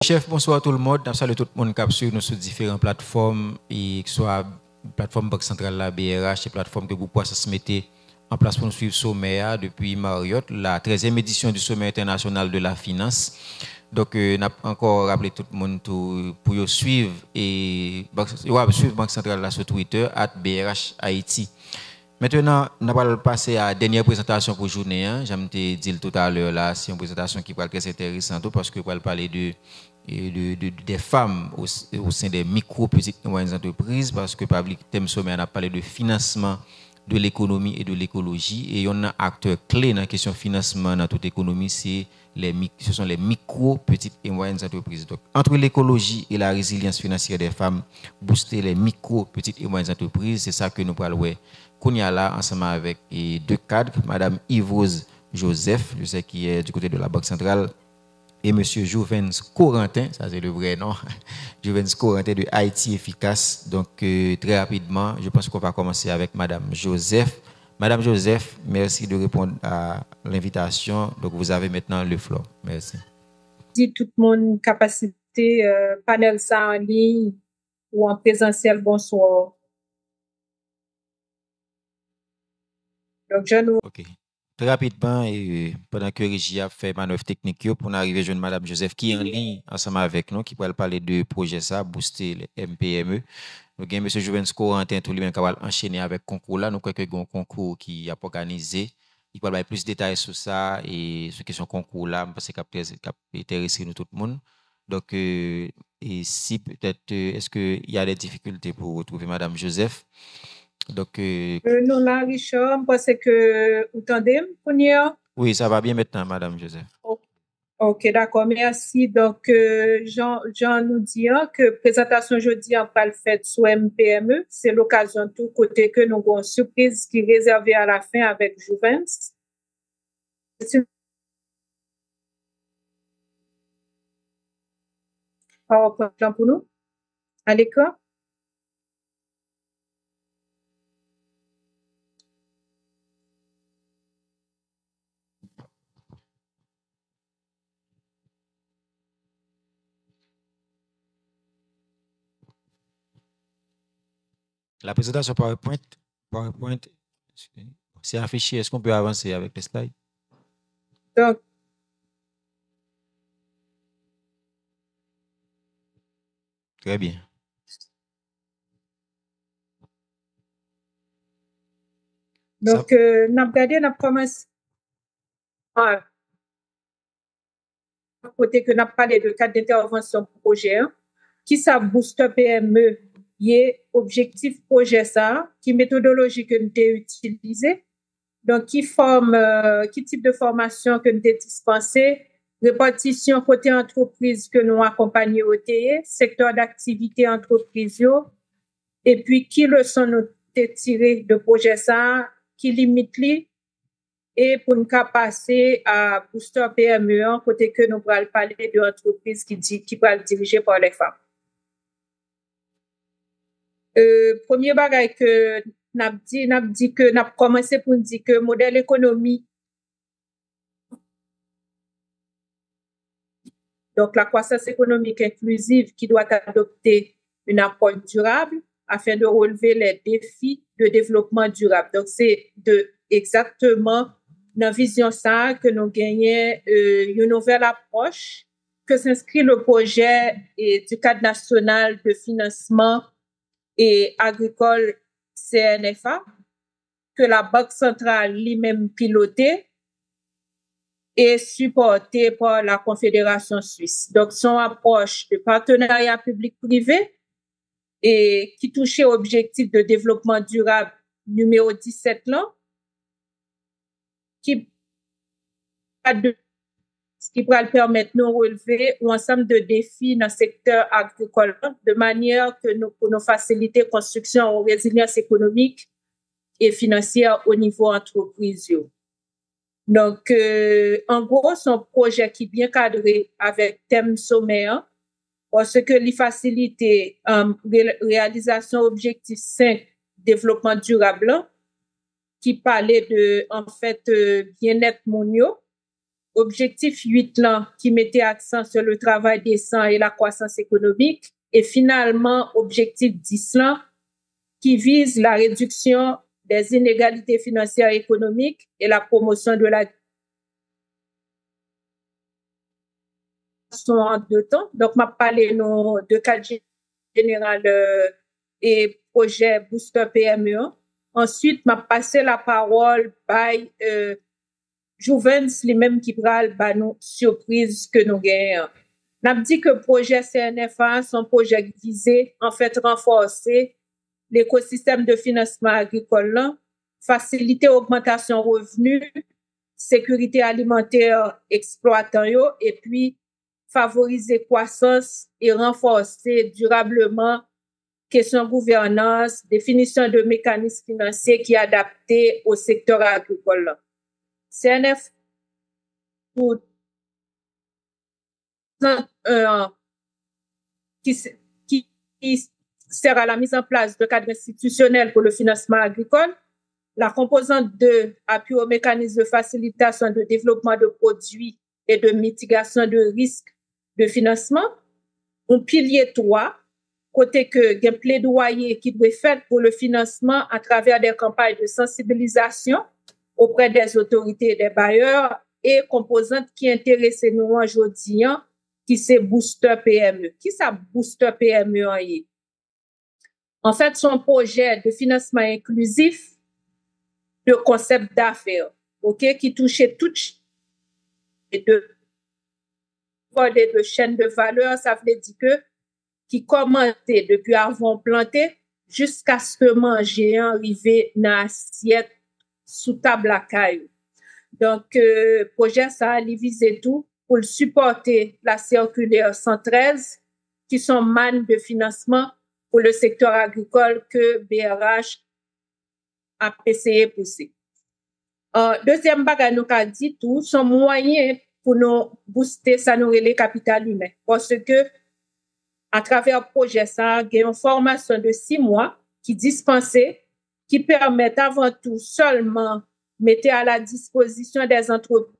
chef, bonsoir tout le monde. Nous saluons tout le monde qui a suivi nous sur différentes plateformes, et que ce soit plateforme Banque Centrale, la BRH, et plateforme que vous pouvez se mettre en place pour nous suivre sommet depuis Marriott, la 13e édition du sommet international de la finance. Donc, nous avons encore rappelé tout le monde pour suivre et suivre Banque Centrale là sur Twitter, @BRH Haïti. Maintenant, nous allons passer à la dernière présentation pour la journée. J'aime te dire tout à l'heure, là, c'est une présentation qui va être très intéressante parce que va parler des femmes au sein des micro, petites et moyennes entreprises, parce que le thème sommet a parlé de financement de l'économie et de l'écologie. Et il y a un acteur clé dans la question de financement dans toute l'économie, ce sont les micro, petites et moyennes entreprises. Donc, entre l'écologie et la résilience financière des femmes, booster les micro, petites et moyennes entreprises, c'est ça que nous parlons. Qu'on y a là, ensemble avec deux cadres, Madame Yvose Joseph, je sais qui est du côté de la Banque Centrale, et Monsieur Jouvens Corentin, ça c'est le vrai nom, Jouvens Corentin de Haïti Efficace. Donc, très rapidement, je pense qu'on va commencer avec Madame Joseph. Madame Joseph, merci de répondre à l'invitation. Donc, vous avez maintenant le floor. Merci. Dit tout le monde capacité, panel ça en ligne ou en présentiel, bonsoir. Donc, je nous... OK. Très rapidement, et pendant que Régie a fait manœuvre technique pour arriver à jeune Madame Joseph qui est en ligne ensemble avec nous, qui pourrait parler de projet ça, booster les MPME. Donc, M. Jouvens Corentin, tout lui-même, qui va enchaîner avec concours là. Nous croyons qu'il y a un concours qui a organisé. Il peut avoir plus de détails sur ça et sur question concours là, parce que ça intéresse nous tout le monde. Donc, et si peut-être, est-ce qu'il y a des difficultés pour retrouver Madame Joseph? Donc, non, là, Richard, parce que vous entendez, oui, ça va bien maintenant, Madame Joseph. Ok, d'accord, merci. Donc, Jean nous dit que présentation aujourd'hui en pas le fait sur MPME. C'est l'occasion tout côté que nous avons une surprise qui est réservée à la fin avec Jouvens. PowerPoint pour nous. À l'écran. La présentation PowerPoint, c'est affiché. Est-ce qu'on peut avancer avec les slides? Donc, très bien. Donc, nous avons regardé, nous avons commencé. Côté que nous avons parlé de cadre d'intervention projet, qui ça booste PME, y est objectif projet ça, qui méthodologie que nous avons utilisé, donc qui type de formation que nous avons dispensé, répartition côté entreprise que nous accompagnons au TE, secteur d'activité entreprise, et puis qui leçon nous avons tiré de projet ça, qui limite li, et pour nous passer à booster PME, côté que nous pourrons parler de entreprises qui pourront diriger par les femmes. Premier bagage que n'a dit que n'a commencé pour dire que modèle économique, donc la croissance économique inclusive qui doit adopter une approche durable afin de relever les défis de développement durable. Donc c'est exactement dans vision ça que nous gagnons une nouvelle approche que s'inscrit le projet du cadre national de financement et agricole CNFA que la Banque centrale lui-même piloté et supporté par la Confédération suisse. Donc son approche de partenariat public-privé et qui touchait au objectif de développement durable numéro 17 là, ce qui pourra permettre de nous relever un ensemble de défis dans le secteur agricole de manière que nous pouvons faciliter la construction en résilience économique et financière au niveau entreprise. Donc, en gros, c'est un projet qui est bien cadré avec thème sommaire parce que il facilite réalisation objectif 5 développement durable qui parlait de, en fait, bien-être mondial objectif 8 là, qui mettait accent sur le travail décent et la croissance économique, et finalement, objectif 10 là, qui vise la réduction des inégalités financières et économiques et la promotion de la en deux temps. Donc, m'a parlé de cadre général et projet Booster PME. Ensuite, m'a passé la parole by Jouvens, les mêmes qui pral ba nous surprise que nous gagnons. N'a dit que projet CNFA, son projet visé en fait renforcer l'écosystème de financement agricole là, faciliter augmentation revenus, sécurité alimentaire exploitant yo, et puis favoriser croissance et renforcer durablement question gouvernance, définition de mécanismes financiers qui adaptés au secteur agricole. CNF qui sert à la mise en place de cadres institutionnels pour le financement agricole. La composante 2, appui aux mécanismes de facilitation de développement de produits et de mitigation de risques de financement. Un pilier 3, côté que il y a un plaidoyer qui doit être fait pour le financement à travers des campagnes de sensibilisation auprès des autorités et des bailleurs, et composante qui intéresse nous aujourd'hui, qui c'est Booster PME. Qui ça Booster PME en fait, son projet de financement inclusif de concept d'affaires, OK, qui touchait toutes de chaîne de valeur, ça veut dire que qui commençait depuis avant planter jusqu'à ce que manger arrivé dans assiette sous table à caillou. Donc projet ça il visait tout pour le supporter la circulaire 113 qui sont mannes de financement pour le secteur agricole que BRH a essayé de pousser. Deuxième bagage nous a dit tout son moyen pour nous booster ça nous les capital humain parce que à travers le projet ça il y a une formation de 6 mois qui dispensée qui permet avant tout seulement mettre à la disposition des entreprises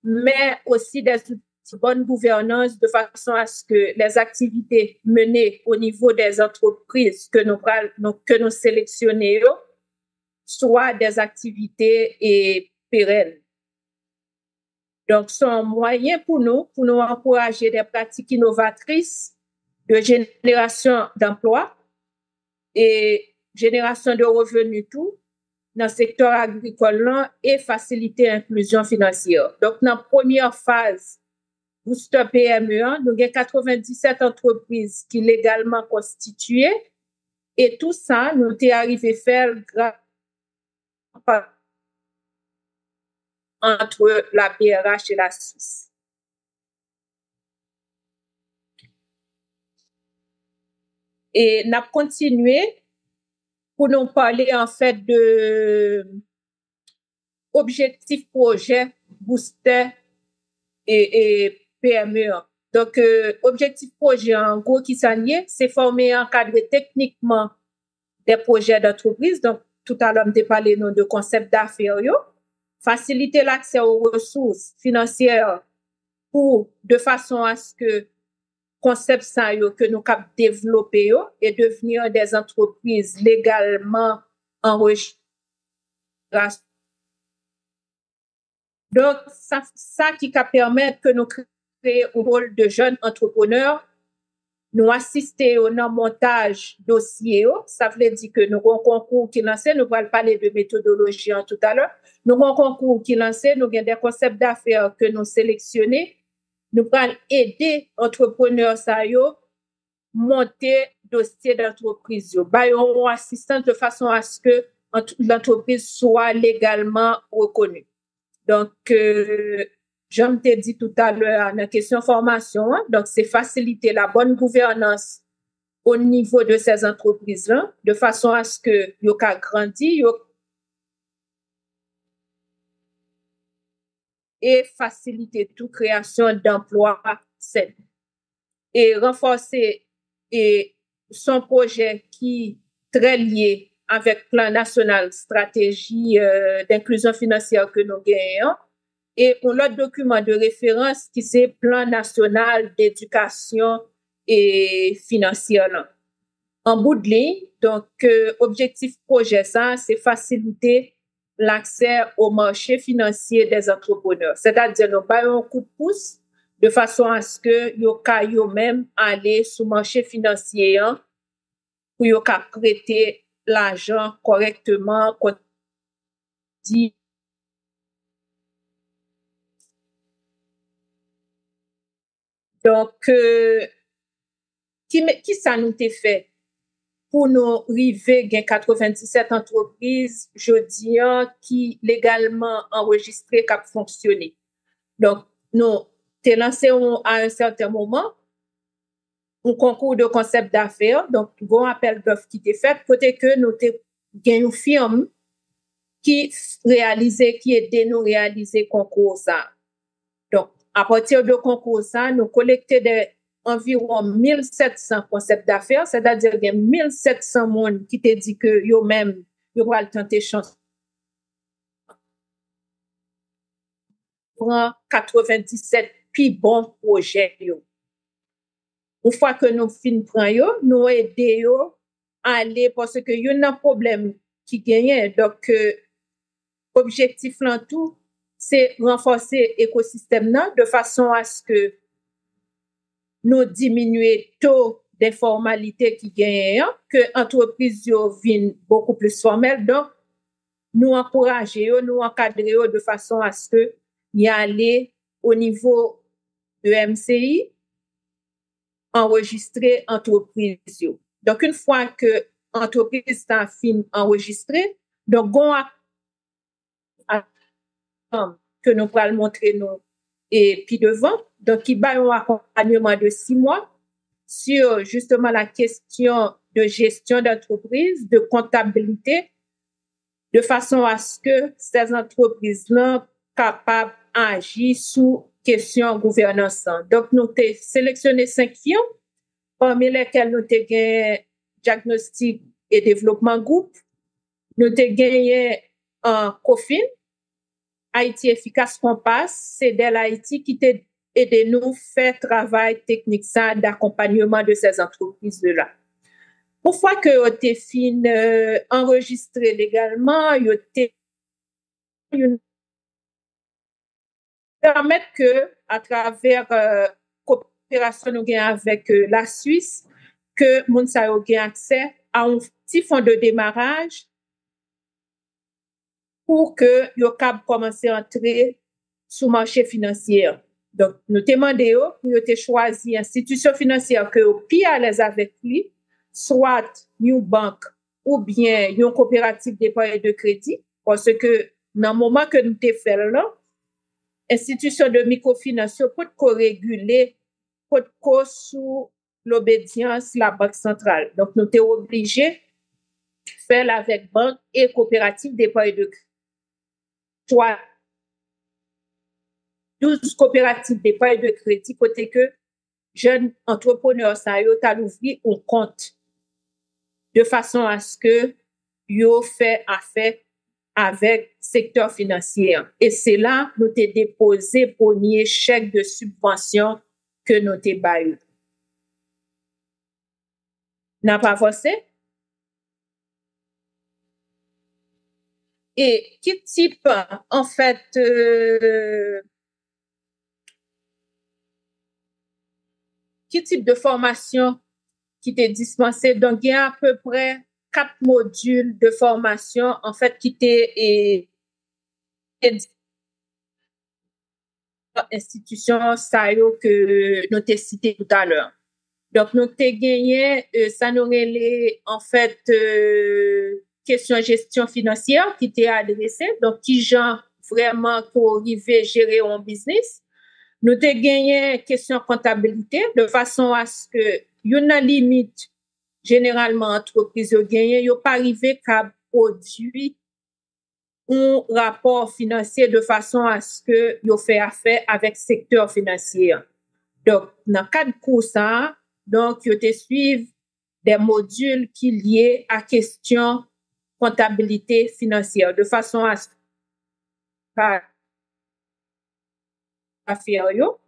mais aussi des outils de bonne gouvernance de façon à ce que les activités menées au niveau des entreprises que nous sélectionnons soient des activités et pérennes. Donc, c'est un moyen pour nous encourager des pratiques innovatrices de génération d'emplois et génération de revenus tout dans le secteur agricole et faciliter l'inclusion financière. Donc, dans la première phase, Booster PME, nous avons 97 entreprises qui sont légalement constituées et tout ça, nous sommes arrivés à faire grâce entre la BRH et la Suisse. Et nous avons continué pour nous parler en fait de objectifs projet Booster et PME. Donc, objectif projet, en gros, qui s'allie, c'est former, encadrer techniquement des projets d'entreprise. Donc, tout à l'heure, je parlé de concept d'affaires, faciliter l'accès aux ressources financières de façon à ce que concept ça que nous cap développer et devenir des entreprises légalement enregistrées. Donc, ça qui permet que nous créer un rôle de jeunes entrepreneurs, nous assister au montage dossier. Ça veut dire que nous avons un concours qui lance, nous allons parler de méthodologie tout à l'heure. Nous avons un concours qui lance, nous avons des concepts d'affaires que nous sélectionnons. Nous allons aider entrepreneurs ça monter dossier d'entreprise. Nous assistant de façon à ce que l'entreprise soit légalement reconnue. Donc, j'en t'ai dit tout à l'heure dans la question formation, donc c'est faciliter la bonne gouvernance au niveau de ces entreprises-là, de façon à ce que yo ka grandi et faciliter toute création d'emplois sains. Et renforcer son projet qui est très lié avec plan national stratégie d'inclusion financière que nous gagnons et on l'autre document de référence qui c'est plan national d'éducation et financière là. En bout de ligne, donc objectif projet ça c'est faciliter l'accès au marché financier des entrepreneurs, c'est-à-dire nous baillons un coup de pouce de façon à ce que yo même aller sur marché financier hein, pour yo prêter l'argent correctement qu'on dit. Donc qui ça nous t'est fait pour nous arriver gain 97 entreprises jodi qui légalement enregistrées qui fonctionner. Donc nous t'es lancé à un certain moment un concours de concept d'affaires donc bon appel d'offres qui t'est fait côté que nous t'es gain une firme qui aide nous réaliser concours ça. Donc à partir de concours ça nous collecter environ 1700 concepts d'affaires, c'est-à-dire qu'il y a 1700 monde qui te dit que yo même yo va tenter chance. Prend 97 puis bon projet yo. Une fois que nous fin prend yo, nous aider yo aller parce que yo n'a problème qui gagne donc objectif là tout c'est renforcer écosystème là de façon à ce que nous diminuer taux d'informalité qui gagne que entreprise yo viennent beaucoup plus formelle donc nous encourager nous encadrer de façon à ce que y aller au niveau de MCI enregistrer entreprise yo. Donc une fois que entreprise ta fin enregistré donc gon que nous pourrons montrer nous et puis devant donc il va un accompagnement de 6 mois sur justement la question de gestion d'entreprise, de comptabilité de façon à ce que ces entreprises là capables d'agir sous question gouvernance. Donc nous avons sélectionné 5 firmes parmi lesquelles nous avons gagné diagnostic et développement groupe, nous avons gagné un COFIN Haïti efficace Compass, c'est de l'Haïti qui t'a aidé nous faire travail technique ça d'accompagnement de ces entreprises là. Une fois que vous t'es fin enregistré légalement, vous t'es permettre que à travers coopération nous gain avec la Suisse que moun sa yo gain accès à un petit fonds de démarrage pour que yo cap commencer à entrer sur marché financier. Donc nous te demandé yo pour te choisir institution financière que yo pi à l'aise avec lui, soit une banque ou bien une coopérative d'épargne de crédit parce que dans le moment que nous te fait là institution de microfinance pour co-réguler pour sous l'obédience la banque centrale. Donc nous te obligé faire avec banque et coopérative d'épargne de crédit. 12 coopératives d'épargne de crédit côté que jeunes entrepreneurs ça yo t'a ouvert un compte de façon à ce que yo fait affaire avec secteur financier et c'est là nous t'ai déposé premier chèque de subvention que nous t'ai baillé. N'a pas avancé? Et quel type en fait quel type de formation qui t'est dispensé? Donc il y a à peu près 4 modules de formation en fait qui t'est institution ça yo que nous t'ai cité tout à l'heure. Donc nous t'ai gagné ça nous relait en fait question gestion financière qui t'est adressé donc qui genre vraiment pour arriver gérer un business. Nous t'ai gagné question comptabilité de façon à ce que y a une limite généralement entreprise yo gagné yo pas arrivé qu'à produit un rapport financier de façon à ce que yo fait affaire avec secteur financier. Donc dans cadre cours ça donc yo te suivre des modules qui liés à question comptabilité financière, de façon à faire yo.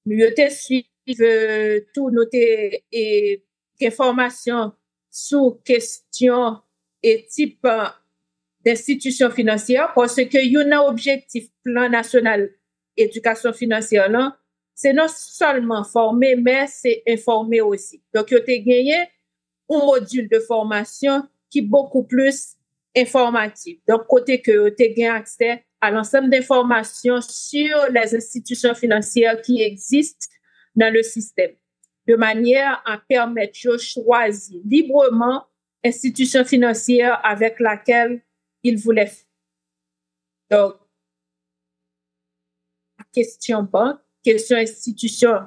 Nous te suivre tout noter et information sur question et type d'institution financière parce que y a un objectif plan national éducation financière là, c'est non seulement former mais c'est informer aussi. Donc yo te gagné un module de formation qui est beaucoup plus informatif. Donc côté que yo te gagné accès à l'ensemble d'informations sur les institutions financières qui existent dans le système, de manière à permettre de choisir librement l'institution financière avec laquelle il voulait faire. Donc, question banque, question institution,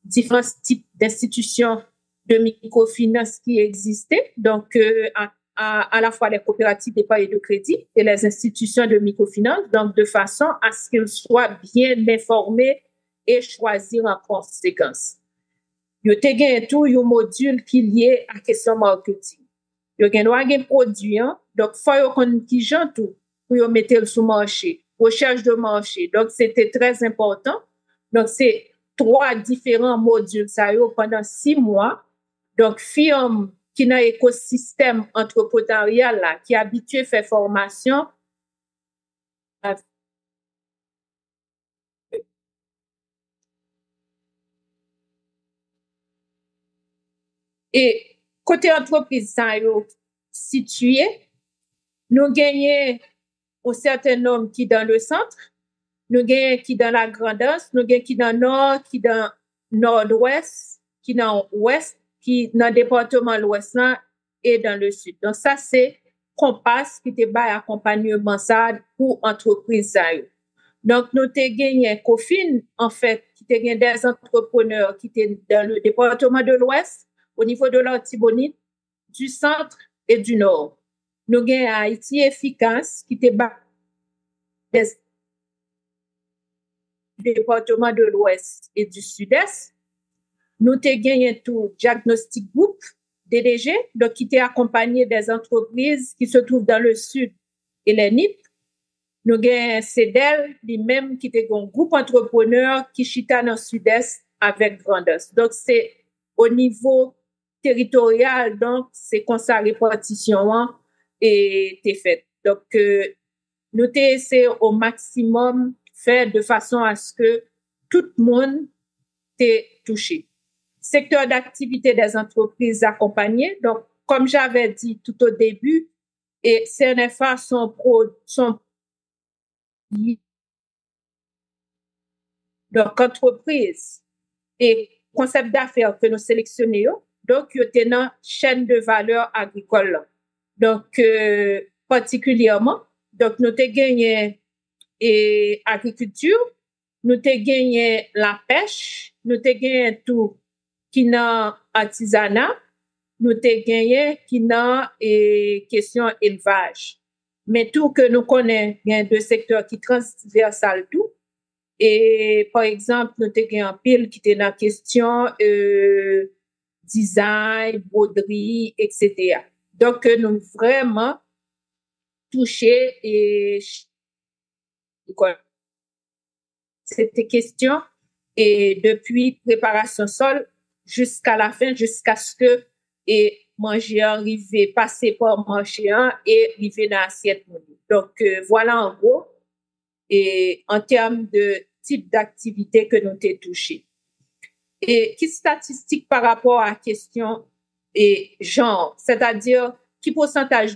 différents types d'institutions de microfinance qui existaient. Donc, à la fois les coopératives d'épargne et de crédit et les institutions de microfinance, donc de façon à ce qu'ils soient bien informés et choisir en conséquence. Yo te gen tout un module qui lié à question marketing. Yo gen doit gen produit, donc faut yo connait qui jan tout pour yo mettre le sur marché, recherche de marché. Donc c'était très important. Donc c'est 3 différents modules ça yo pendant 6 mois. Donc firme qui dans écosystème entrepreneurial là qui habitué faire formation et côté entreprise ça yo situé, nous gagnons un certain nombre qui dans le centre, nous gagnons qui dans la grandance, nous gagnons qui dans le nord, qui dans nord-ouest, qui dans ouest, qui dans le département l'ouest et dans le sud. Donc ça c'est Compass qui te bail accompagnement ça pour entreprise ça. Donc nous te gagné Cofin en fait qui te gagné des entrepreneurs qui étaient dans le département de l'ouest au niveau de l'Artibonite, du centre et du nord. Nous gagnons Haïti efficace qui te bail des départements de l'ouest et du sud-est. Nous te gagné tout Diagnostic Group DDG, donc qui était accompagné des entreprises qui se trouvent dans le sud et les NIP. Nous avons CEDEL, lui-même qui était un groupe entrepreneur qui chita dans le sud-est avec grandeur. Donc c'est au niveau territorial, donc c'est comme ça répartition et t'est faite. Donc nous t'ai essayé au maximum faire de façon à ce que tout le monde t'ait touché. Secteur d'activité des entreprises accompagnées. Donc, comme j'avais dit tout au début, et CNFA sont donc entreprise et concept d'affaires que nous sélectionnons. Donc, il y a une chaîne de valeur agricole. Donc, particulièrement, donc nous avons gagné et agriculture, nous avons gagné la pêche, nous avons gagné tout qui n'a artisanat, nous te gagné qui n'a question élevage. Mais tout que nous connaissons, il y a 2 secteurs qui transversal tout. Et par exemple, nous te gagné en pile qui était dans question design, broderie, etc. Donc nous vraiment touché et cette question et depuis préparation sol jusqu'à la fin, jusqu'à ce que et manger arriver, passer par manger et arriver dans l'assiette. Donc, voilà en gros, et en termes de type d'activité que nous t'ai touché. Et qui statistique par rapport à la question et genre, c'est-à-dire qui pourcentage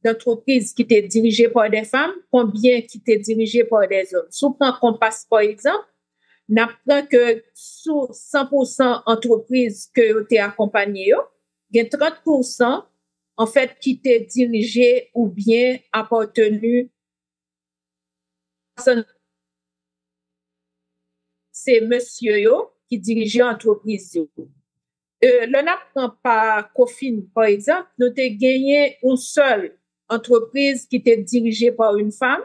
d'entreprises qui étaient dirigées par des femmes, combien qui étaient dirigées par des hommes. Si on prend Compass par exemple, n'apprend que sur 100% entreprises que tu es accompagné, il y a 30% en fait qui t'est dirigé ou bien appartenu. C'est monsieur yo qui dirigeait l'entreprise. Le n'apprend pas Cofin, par exemple, nous t'ai gagné une seule entreprise qui était dirigée par une femme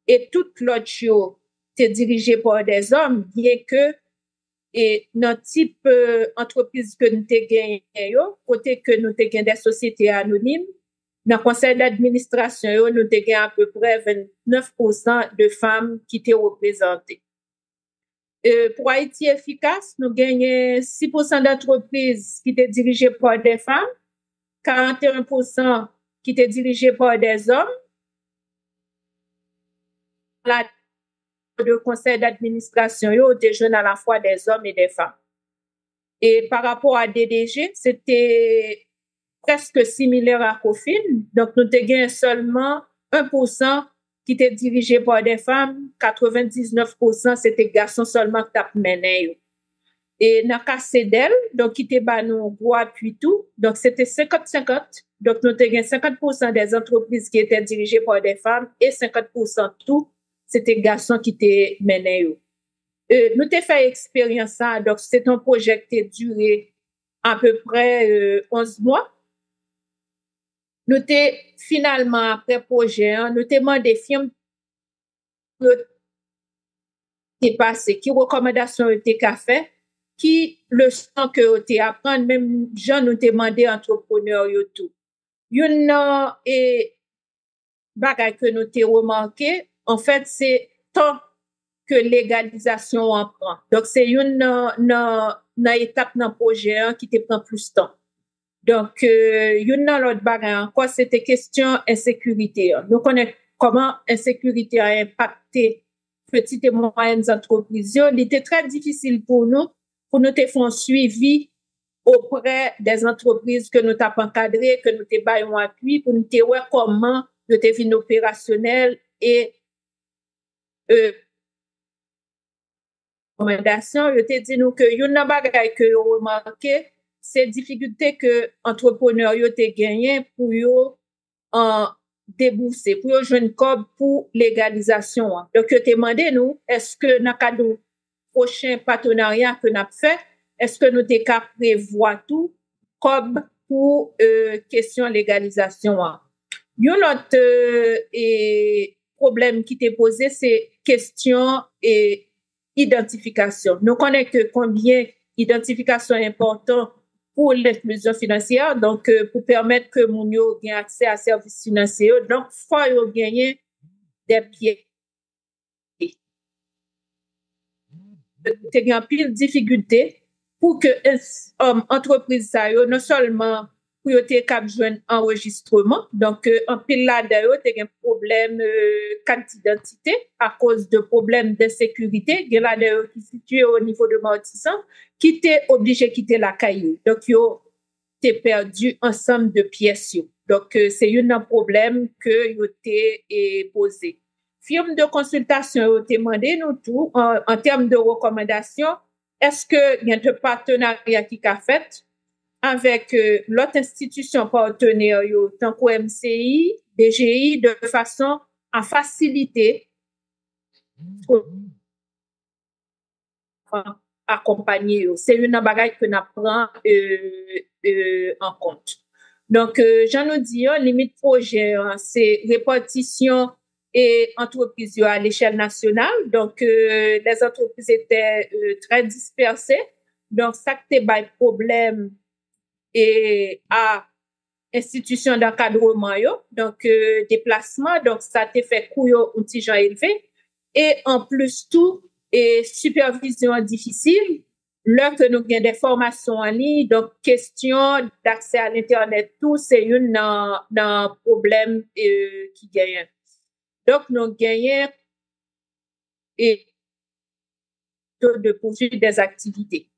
et toute l'autre était dirigée par des hommes, bien que et notre type entreprise que nous te gagné côté que nous te gagné des sociétés anonymes dans le conseil d'administration nous te gagné à peu près 29% de femmes qui étaient représentées. Pour Haïti efficace, nous gagnons 6% d'entreprises qui étaient dirigées par des femmes, 41% qui étaient dirigées par des hommes. Le conseil d'administration, il y a des jeunes à la fois des hommes et des femmes. Et par rapport à DDG, c'était presque similaire à COFIN. Donc, nous avons seulement 1% qui était dirigé par des femmes, 99% c'était garçons seulement qui t'a mené. Et dans le cas CEDEL, donc, qui était nous gros appui tout, donc c'était 50-50. Donc, nous avons 50% des entreprises qui étaient dirigées par des femmes et 50% tout, c'était garçons qui étaient menés. Nous avons fait expérience ça, donc c'est un projet qui a duré à peu près 11 mois. Nous avons finalement, après projet, nous avons demandé firmes qui passé, qui recommandations étaient qu'a fait, qui leçon que tu apprendre, même gens nous demandé entrepreneurs et tout. Une et bagay que nous t'ai remarqué, en fait, c'est tant que légalisation en prend. Donc, c'est une étape dans le projet qui te prend plus de temps. Donc, une dans l'autre bagay encore, c'était question insécurité. Nous connaissons comment insécurité a impacté petites et moyennes entreprises. Il était très difficile pour nous te faire suivi auprès des entreprises que nous t'avons encadrées, que nous t'avons appuyé, pour nous te voir comment nous t'avons opérationnel et recommandation. Je te dit nous que une bagay que vous remarquez, c'est difficulté que entrepreneurs yo te gagné pour yo en débourser, pour yo joindre cob pour légalisation. Donc je te demandé nous, est-ce que dans cadre prochain partenariat que n'a fait, est-ce que nous te cap prévoir tout comme pour question légalisation. Yon autre problème qui t'est posé, c'est question et identification. Nous connaissons que combien identification est important pour l'inclusion financière, donc pour permettre que moun yo gagne accès à services financiers. Donc, faut yo gagner des pieds. Te gen pile difficulté pour que entreprise ça yo non seulement pour yo te cap joindre enregistrement, donc en pile là d'ailleurs te gen problème carte d'identité à cause de problèmes d'insécurité, gen là d'ailleurs qui situé au niveau de Mortissant qui t'est obligé quitter la caillou. Donc yo t'es perdu ensemble de pièces yo. Donc c'est un problème que yo t'es posé. Firme de consultation te demandé nous tout en termes de recommandations, est-ce que il y a un partenariat qui a fait avec l'autre institution partenaire tant que MCI, DGI de façon à faciliter accompagner. C'est une bagage que nous prend en compte. Donc j'en nous dis limite projet c'est répartition et entreprises à l'échelle nationale. Donc, les entreprises étaient très dispersées. Donc, ça qui était un problème et à institution d'encadrement, donc déplacement. Donc, ça te fait coût un petit genre élevé. Et en plus, tout, et supervision difficile. Là que nous avons des formations en ligne, donc question d'accès à l'Internet, tout, c'est un problème qui gagne. Donc, nous gagnons et de poursuivre des activités.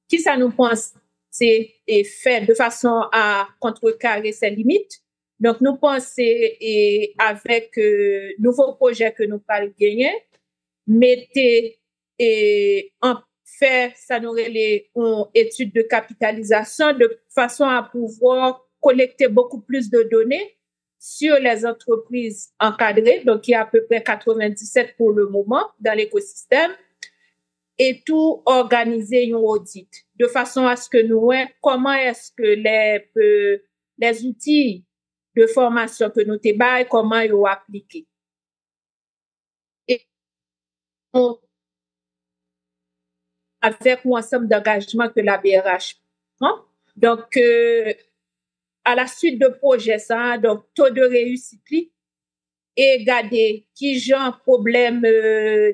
Qui ça nous pense, c'est fait de façon à contrecarrer ces limites. Donc, nous pensons avec nouveaux projets que nous allons gagner, mettez en fait, ça nous relève une étude de capitalisation de façon à pouvoir collecter beaucoup plus de données sur les entreprises encadrées, donc il y a à peu près 97 pour le moment dans l'écosystème, et tout organiser un audit de façon à ce que nous voyons comment est-ce que les outils de formation que nous débattons, comment ils sont appliqués. Et avec un ensemble d'engagements que la BRH prend. Donc, à la suite de projet ça, donc taux de réussite et regarder qui genre problème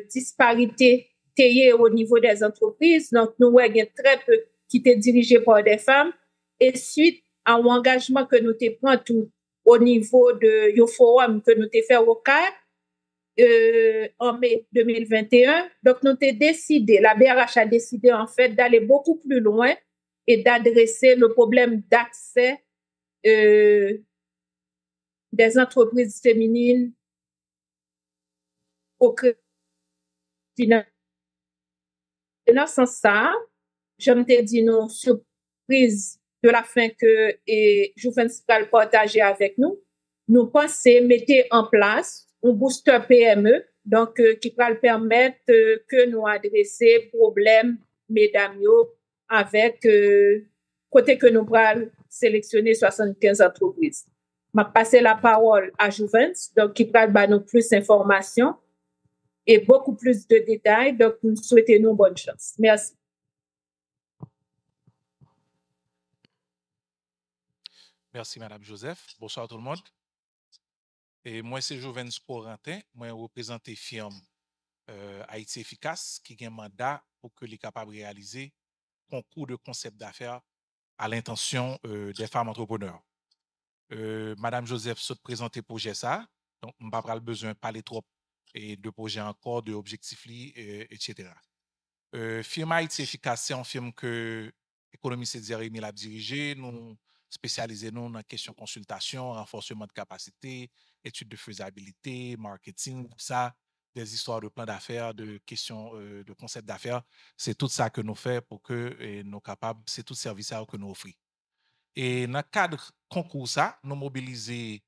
disparité tayé au niveau des entreprises. Donc, nous avons très peu qui étaient dirigés par des femmes. Et suite à un engagement que nous te pris tout au niveau de forum que nous te fait au CAR, en mai 2021. Donc, nous avons décidé, la BRH a décidé en fait d'aller beaucoup plus loin et d'adresser le problème d'accès des entreprises féminines au crédit financier. Dans ce sens, je me dit nos surprises de la fin que Jouvence va partager avec nous. Nous pensons mettre en place un booster PME, donc qui va permettre que nous adresser problèmes, mesdames, avec côté que nous allons sélectionner 75 entreprises. Je vais passer la parole à Jouvence, donc qui va nous plus d'informations et beaucoup plus de détails. Donc, nous souhaitons nous bonne chance. Merci. Merci, Madame Joseph. Bonsoir tout le monde. Et moi, c'est Jouvence Corentin. Moi, je représente firme Haïti Efficace qui a un mandat pour que les capables de réaliser concours de concept d'affaires à l'intention des femmes entrepreneurs. Madame Joseph se présenter projet ça. Donc, on va pas le besoin de parler trop et de projet encore, de objectifs, etc. Firme Haïti Efficace, c'est une firme que l'économie c'est Jérémy l'a dirigé. Nous spécialisés dans la question consultation, renforcement de capacité, études de faisabilité, marketing, ça, des histoires de plans d'affaires, de questions de concepts d'affaires. C'est tout ça que nous faisons pour que nous capables, c'est tout service que nous offrons. Et dans le cadre concours, ça, nous mobilisons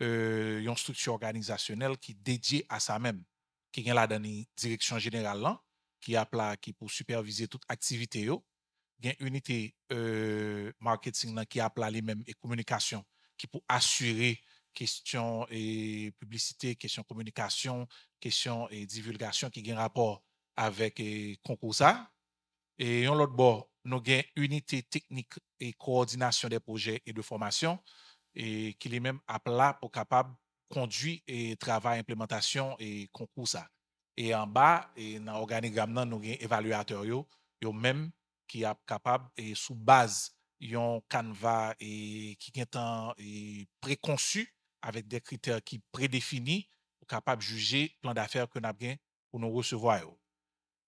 une structure organisationnelle qui est dédiée à ça même, qui est là dans la direction générale, là, qui a là, qui pour superviser toute activité. Il y a une unité marketing là, qui a là les mêmes et communication, qui pour assurer question et publicité, question communication, question et divulgation qui a un rapport avec concours ça. Et on l'autre bord, nous avons une unité technique et coordination des projets et de formation et qui est même là pour capable conduire et travail implémentation et concours ça. Et en bas, et dans l'organigramme, nous avons évaluateur yo même qui est capable et sous base un canevas et qui est préconçu avec des critères qui prédéfinis pour capable juger plan d'affaires que nous avons pour nous recevoir.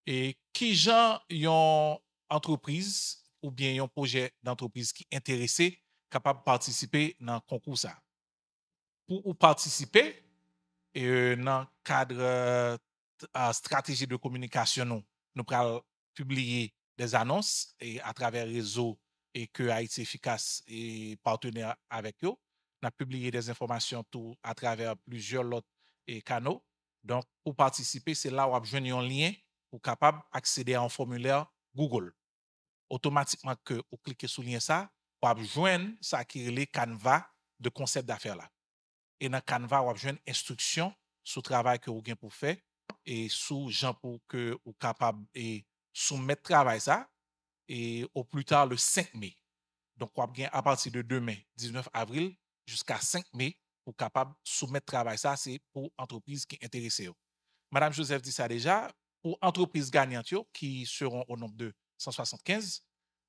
Et qui gens yon entreprise ou bien un projet d'entreprise qui est intéressé capable de participer dans le concours ça. Pour participer dans le cadre stratégie de communication nous allons publier des annonces et à travers réseau et que Haïti Efficace est partenaire avec eux. On a publié des informations tout à travers plusieurs autres canaux. Donc pour participer, c'est là où on a besoin d'un lien pour capable accéder à un formulaire Google. Automatiquement que vous cliquez sur le lien ça, vous avez joindre ça qui est le Canva de concept d'affaires là. Et dans Canva, vous avez joindre instruction sur le travail que vous avez pour faire et sous gens pour que vous capable et soumettre travail ça et au plus tard le 5 mai. Donc vous avez à partir de demain 19 avril jusqu'à 5 mai pour capable soumettre travail ça, c'est pour entreprise qui est intéressée. Madame Joseph dit ça déjà, pour entreprises gagnantes qui seront au nombre de 175,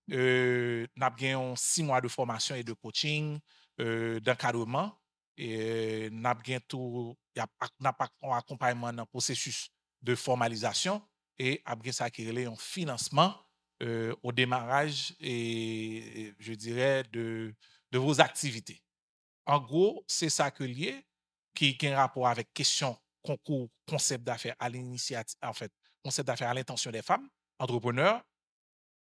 nous avons 6 mois de formation et de coaching, d'encadrement, et nous avons un accompagnement dans le processus de formalisation et après ça qui est un financement au démarrage et je dirais de vos activités. En gros, c'est ça que lié qui a un rapport avec question concours concept d'affaires à l'initiative, en fait, concept d'affaires à l'intention des femmes, entrepreneurs.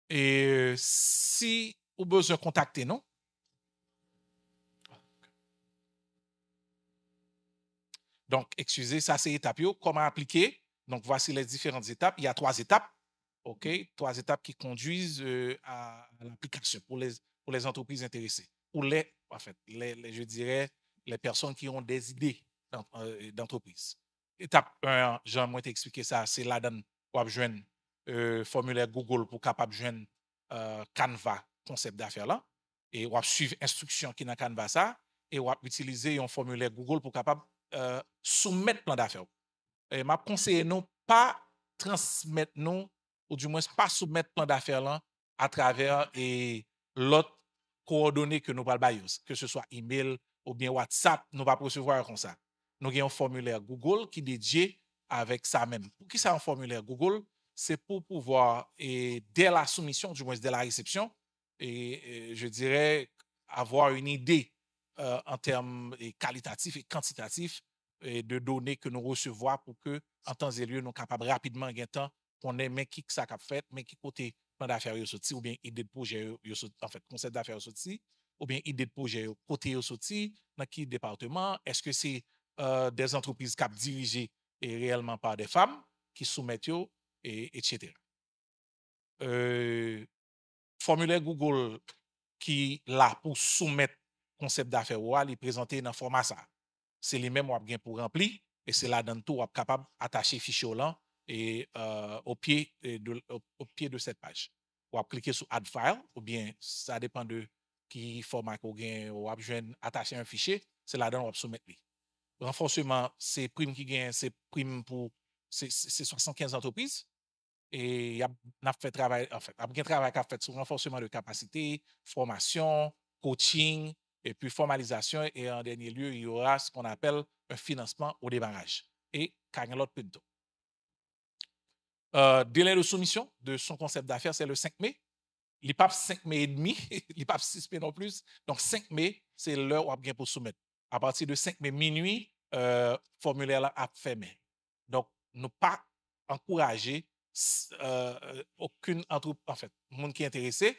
Et si vous avez besoin de contacter nous, donc, excusez, ça c'est étape. Comment appliquer? Donc, voici les différentes étapes. Il y a 3 étapes. OK? 3 étapes qui conduisent à l'application pour les entreprises intéressées. Pour en fait, je dirais, les personnes qui ont des idées d'entreprise. Étape 1, Jean, moi t'ai expliqué ça, c'est là-dedans, pour joindre formulaire Google pour capable joindre Canva concept d'affaires là et ou suivre instruction qui dans Canva ça et ou utiliser un formulaire Google pour capable soumettre plan d'affaires. Et m'a conseillé non pas transmettre non ou du moins pas soumettre plan d'affaires là à travers et l'autre coordonnées que nous parlons, que ce soit email ou bien WhatsApp, nous va recevoir comme ça. Nous avons un formulaire Google qui est dédié avec ça même. Pour qui ça un formulaire Google? C'est pour pouvoir, et dès la soumission, du moins dès la réception, et je dirais avoir une idée en termes qualitatifs et quantitatifs de données que nous recevons pour que, en temps et lieu, nous sommes capables rapidement, en temps, qu'on ait mais qui ça a fait, mais qui côté plan d'affaires yo sorti, ou bien idée de projet en fait, concept d'affaires sorti, ou bien idée de projet côté yo sorti, dans quel département, est-ce que c'est des entreprises qui sont dirigées et réellement par des femmes qui soumettent yo, etc. Formulaire Google qui là pour soumettre concept d'affaires ou les présenter dans format ça. C'est les mêmes bien pour remplir et c'est là dans tout on capable attacher fichier là et au pied de cette page. On cliquer sur add file ou bien ça dépend de qui format qu'on gagne ou attacher un fichier, c'est là dedans on va soumettre. Renforcement, c'est prime qui gagne, c'est prime pour c'est 75 entreprises. Et il y a fait travail, en fait, il y a un travail qui a fait sur renforcement de capacité, formation, coaching, et puis formalisation. Et en dernier lieu, il y aura ce qu'on appelle un financement au démarrage. Et Carnelot Pinto. Délai de soumission de son concept d'affaires, c'est le 5 mai. Il n'est pas 5 mai et demi, il n'est pas 6 mai non plus. Donc 5 mai, c'est l'heure où on a bien pour soumettre. À partir de 5 mai minuit, formulaire là a fermé. Donc, nous pas encourager aucune entreprise, en fait, monde qui est intéressé,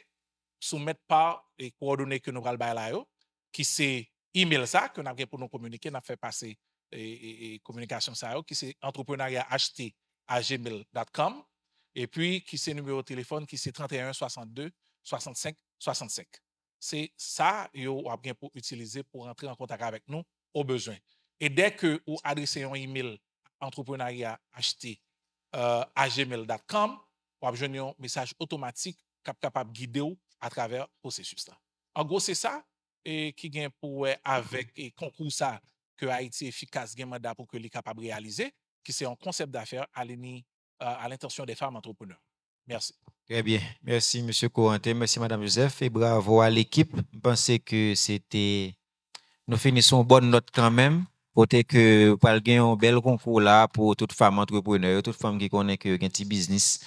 soumettre par les coordonnées que nous allons là, qui c'est email ça, que nous avons pour nous communiquer, nous avons fait passer et communication ça, qui c'est entrepreneuriat@gmail.com, et puis qui c'est numéro de téléphone, qui c'est 31 62 65 65. C'est ça, vous avez bien pour utiliser pour entrer en contact avec nous au besoin. Et dès que vous adressez un email entrepreneuriat@gmail.com, vous avez un message automatique capable de guider à travers le processus. En gros, c'est ça et qui vient pour avec et concours ça que Haïti efficace gain mandat pour que les capable de réaliser, qui c'est un concept d'affaires à l'intention des femmes entrepreneurs. Merci. Très bien. Merci, M. Corentin. Merci, Mme Joseph. Et bravo à l'équipe. Je pensais que c'était. Nous finissons bonne note quand même. Peut-être que vous avez un bel concours là pour toutes femmes entrepreneurs, toutes femmes qui connaissent que un petit business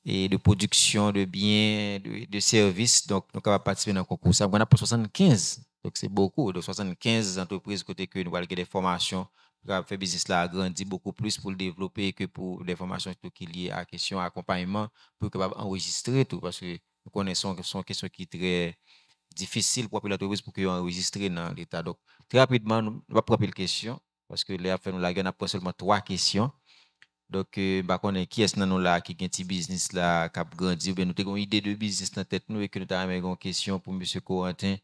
et de production de biens, de services. Donc, nous avons participé dans le concours. Ça, on a pour 75. Donc, c'est beaucoup. De 75 entreprises côté que nous avons des formations. Pour faire business là agrandir beaucoup plus pour le développer que pour des formations qui liées à la question accompagnement pour capable enregistrer tout parce que nous connaissons que sont questions qui très difficile pour l'entreprise pour qu'ils enregistrent dans l'état. Donc, très rapidement, nous allons prendre une question parce que les affaires nous la gagnent seulement 3 questions. Donc, on est qui est-ce nous là qui a un petit business là qui a grandi ou bien nous avons une idée de business dans tête nous et que nous avons une question pour M. Corentin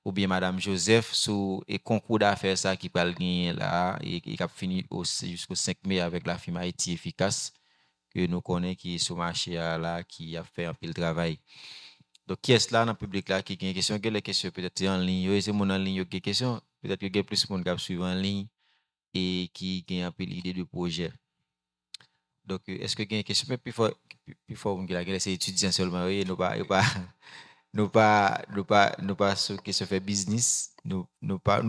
ou bien Mme Joseph sur le concours d'affaires ça qui va gagner là et qui a fini jusqu'au 5 mai avec la firme Haïti Efficace que nous connaissons qui est sur le marché là qui a fait un peu le travail. Donc, qui est-ce là dans le public là qui a une question? Quelle question peut-être en ligne? C'est mon en ligne qui a une question. Peut-être qu'il y a plus de monde qui suivre en ligne et qui a un peu l'idée de projet. Donc, est-ce que il y a une question? Mais puis faut on a c'est étudiant seulement. Oui, nous pas sur question faire business. Nous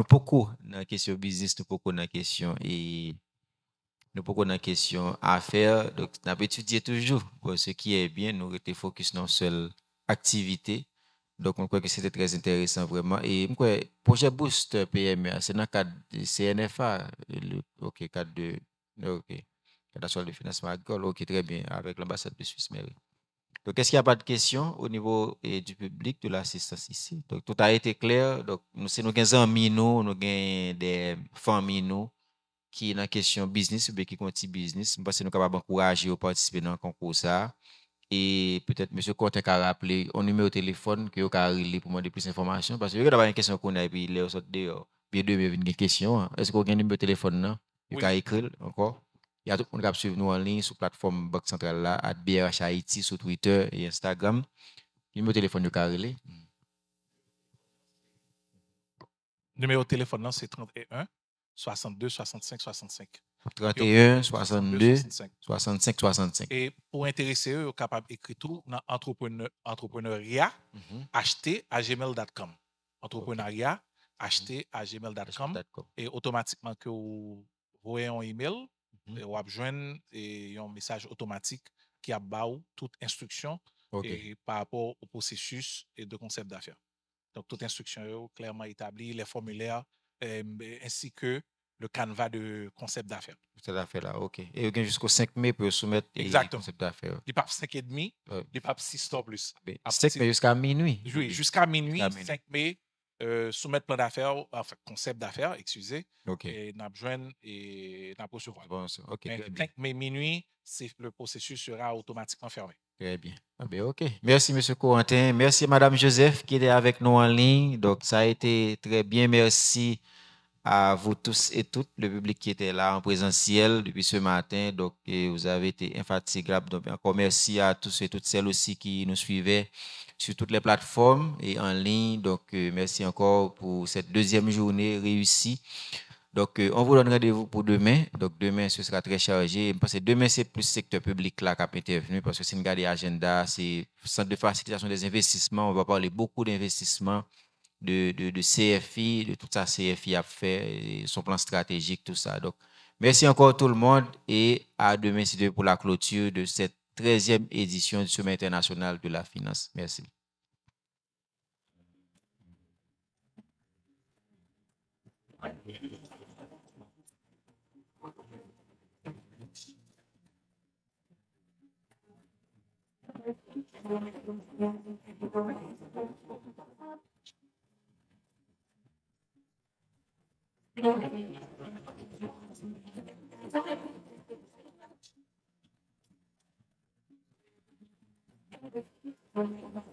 beaucoup dans la question business, nous beaucoup dans la question et nous beaucoup dans la question affaires. Donc, nous avons étudié toujours. Bon, ce qui est bien, nous rester focus dans une seule activité. Donc, je crois que c'était très intéressant vraiment. Et je crois projet Boost PME, c'est dans le cadre de CNFA, OK, cadre de OK, cadre de financement agricole, OK, très bien, avec l'ambassade de Suisse Mairie. Donc, est-ce qu'il n'y a pas de questions au niveau du public, de l'assistance ici? Donc, tout a été clair. Donc, nous avons des amis, nous avons des familles, nous, qui est dans la question business ou bien qui continue business. Je pense que nous sommes capables d'encourager à participer dans le concours ça. Et peut-être M. Corentin a rappelé un numéro de téléphone que vous avez relé pour demander plus d'informations. Parce que vous avez une question qu'on a et puis il est sorti dehors. Puis deux, il y a une question. Est-ce que vous avez un numéro de téléphone là? Vous avez écrit encore? Il y a tout le monde qui a suivi nous en ligne sur la plateforme Banque Centrale là, @BRH Haïti sur Twitter et Instagram. Numéro de téléphone de Carrelé. Numéro de téléphone, c'est 31 62 65 65. 31 62 65 65. Et pour intéresser eux, capable d'écrire tout dans entrepreneuriat, acheter à gmail.com. Entrepreneuriat, acheter à gmail.com. Et automatiquement que vous voyez un email, vous avez besoin un message automatique qui a toute instruction et par rapport au processus et de concept d'affaires. Donc, toute instruction est clairement établie, les formulaires, ainsi que le canevas de concept d'affaires. Concept d'affaires là, OK. Et jusqu'au 5 mai pour soumettre le concept d'affaires. Il pas 5,5, il pas 6 temps plus. 5 mai jusqu'à minuit. Oui, jusqu'à minuit, 5 mai, soumettre plan d'affaires, enfin, concept d'affaires, excusez. OK. Et n'a besoin et n'a pas recevoir. Bon, OK. 5 mai minuit, le processus sera automatiquement fermé. Très bien. Ah ben, OK. Merci, M. Corentin. Merci, Mme Joseph, qui était avec nous en ligne. Donc, ça a été très bien. Merci à vous tous et toutes, le public qui était là en présentiel depuis ce matin. Donc, vous avez été infatigable. Donc, encore merci à tous et toutes celles aussi qui nous suivaient sur toutes les plateformes et en ligne. Donc, merci encore pour cette deuxième journée réussie. Donc, on vous donne rendez-vous pour demain. Donc, demain, ce sera très chargé. Parce que demain, c'est plus secteur public là qui a intervenu parce que c'est une garde agenda, c'est centre de facilitation des investissements. On va parler beaucoup d'investissements, de CFI, de tout ça CFI a fait, son plan stratégique, tout ça. Donc, merci encore tout le monde et à demain, si Dieu pour la clôture de cette 13e édition du Sommet international de la finance. Merci. Thank you.